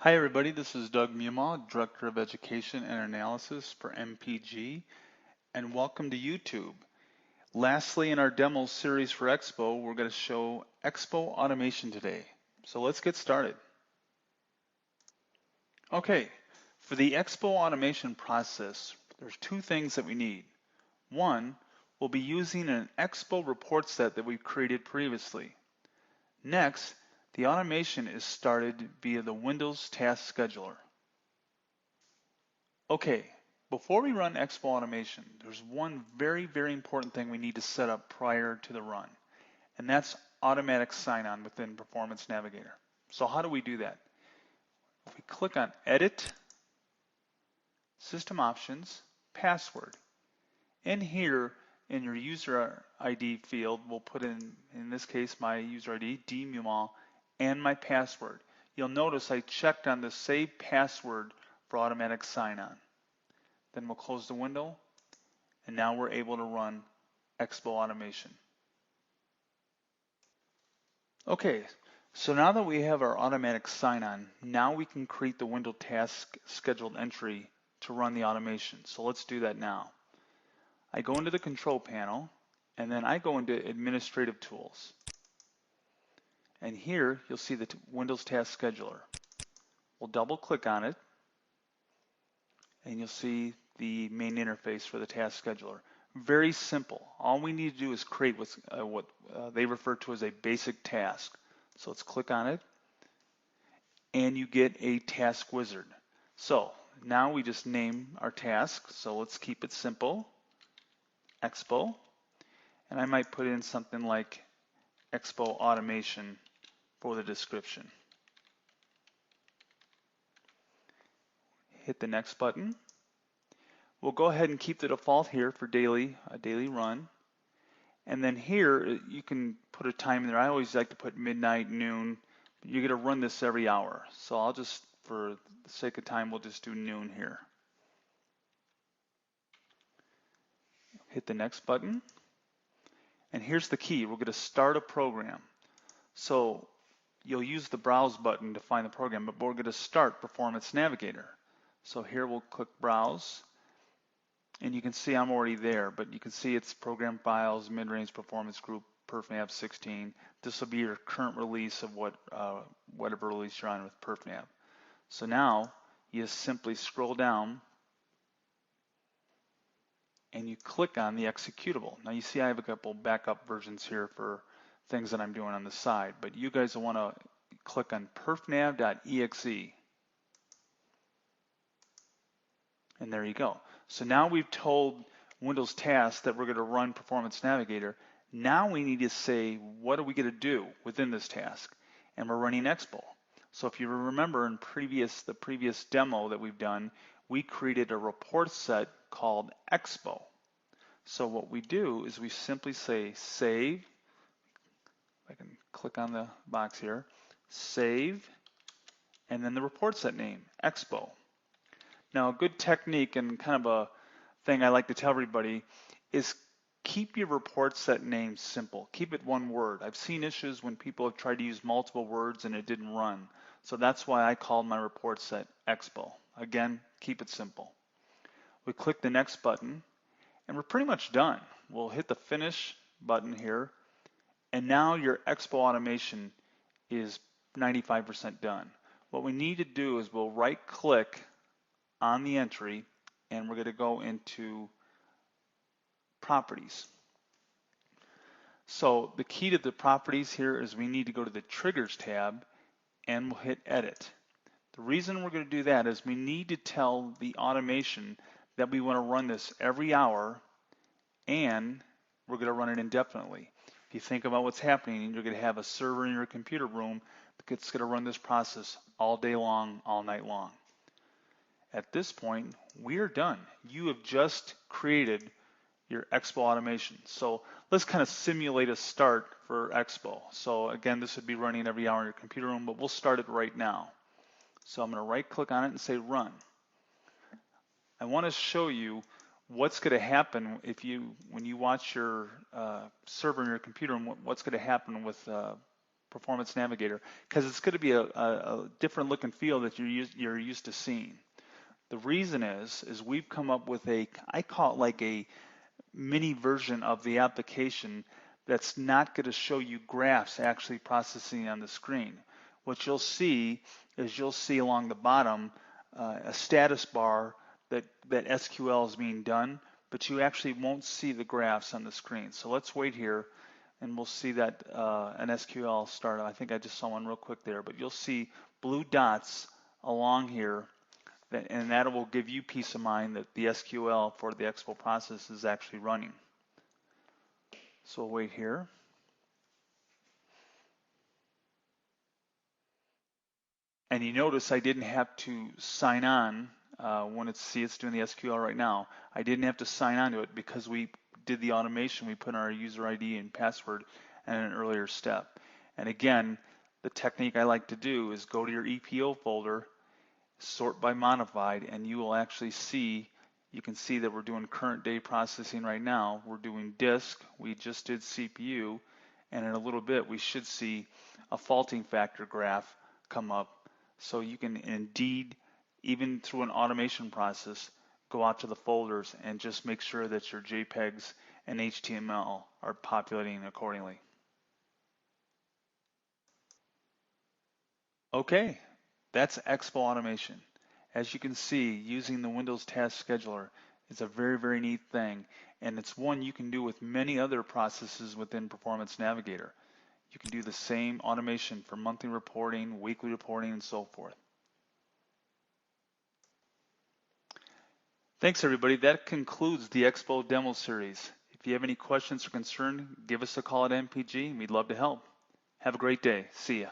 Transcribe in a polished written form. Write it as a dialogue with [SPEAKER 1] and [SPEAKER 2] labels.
[SPEAKER 1] Hi everybody, this is Doug Mumaw, Director of Education and Analysis for MPG, and welcome to YouTube. Lastly, in our demo series for EXPO, we're going to show EXPO automation today. So let's get started. Okay, for the EXPO automation process, there's two things that we need. One, we'll be using an EXPO report set that we've created previously. Next, the automation is started via the Windows Task Scheduler. Okay, before we run EXPO automation, there's one very important thing we need to set up prior to the run, and that's automatic sign-on within Performance Navigator. So how do we do that? If we click on Edit, System Options, Password, in here in your user ID field, we'll put in this case, my user ID, dmumal, and my password. You'll notice I checked on the Save Password for automatic sign-on. Then we'll close the window, and now we're able to run EXPO automation. Okay, so now that we have our automatic sign-on, now we can create the window task scheduled entry to run the automation. So let's do that now. I go into the control panel, and then I go into administrative tools. And here you'll see the Windows Task Scheduler. We'll double click on it, and you'll see the main interface for the task scheduler. Very simple. All we need to do is create what they refer to as a basic task. So let's click on it, and you get a task wizard. So now we just name our task. So let's keep it simple, EXPO, and I might put in something like EXPO automation for the description. Hit the next button. We'll go ahead and keep the default here for a daily run. And then here you can put a time in there. I always like to put midnight, noon. You're going to run this every hour. So I'll just, for the sake of time, we'll just do noon here. Hit the next button. And here's the key. We're going to start a program. So you'll use the Browse button to find the program, but we're going to start Performance Navigator. So here we'll click Browse. And you can see I'm already there, but you can see it's Program Files, Mid-Range Performance Group, PerfNav 16. This will be your current release of whatever release you're on with PerfNav. So now you just simply scroll down and you click on the executable. Now you see I have a couple backup versions here for things that I'm doing on the side, but you guys will want to click on perfnav.exe. And there you go. So now we've told Windows Tasks that we're going to run Performance Navigator. Now we need to say, what are we going to do within this task? And we're running EXPO. So if you remember in the previous demo that we've done, we created a report set called EXPO. So what we do is we simply say save. I can click on the box here, save, and then the report set name, EXPO. Now, a good technique and kind of a thing I like to tell everybody is keep your report set name simple. Keep it one word. I've seen issues when people have tried to use multiple words and it didn't run. So that's why I called my report set EXPO. Again, keep it simple. We click the next button and we're pretty much done. We'll hit the finish button here, and now your EXPO automation is 95% done. What we need to do is we'll right click on the entry and we're going to go into properties. So the key to the properties here is we need to go to the triggers tab and we'll hit edit. The reason we're going to do that is we need to tell the automation that we want to run this every hour and we're going to run it indefinitely. If you think about what's happening, you're going to have a server in your computer room that's going to run this process all day long, all night long. At this point, we are done. You have just created your EXPO automation. So let's kind of simulate a start for EXPO. So again, this would be running every hour in your computer room, but we'll start it right now. So I'm going to right click on it and say run. I want to show you what's going to happen when you watch your server in your computer room, what's going to happen with Performance Navigator, because it's going to be a different look and feel that you're used to seeing. The reason is we've come up with I call it like a mini version of the application that's not going to show you graphs actually processing on the screen. What you'll see is you'll see along the bottom a status bar that SQL is being done, but you actually won't see the graphs on the screen. So let's wait here and we'll see that an SQL start. I think I just saw one real quick there, but you'll see blue dots along here, and that will give you peace of mind that the SQL for the EXPO process is actually running. So we'll wait here. And you notice I didn't have to sign on when it's doing the SQL right now. I didn't have to sign on to it because we did the automation. We put in our user ID and password at an earlier step. And again, the technique I like to do is go to your EPO folder, sort by modified, and you will actually see, you can see that we're doing current day processing right now. We're doing disk, we just did CPU, and in a little bit we should see a faulting factor graph come up. So you can indeed, even through an automation process, go out to the folders and just make sure that your JPEGs and HTML are populating accordingly. Okay, that's EXPO automation. As you can see, using the Windows Task Scheduler is a very, very neat thing, and it's one you can do with many other processes within Performance Navigator. You can do the same automation for monthly reporting, weekly reporting, and so forth. Thanks, everybody. That concludes the EXPO demo series. If you have any questions or concern, give us a call at MPG, and we'd love to help. Have a great day. See ya.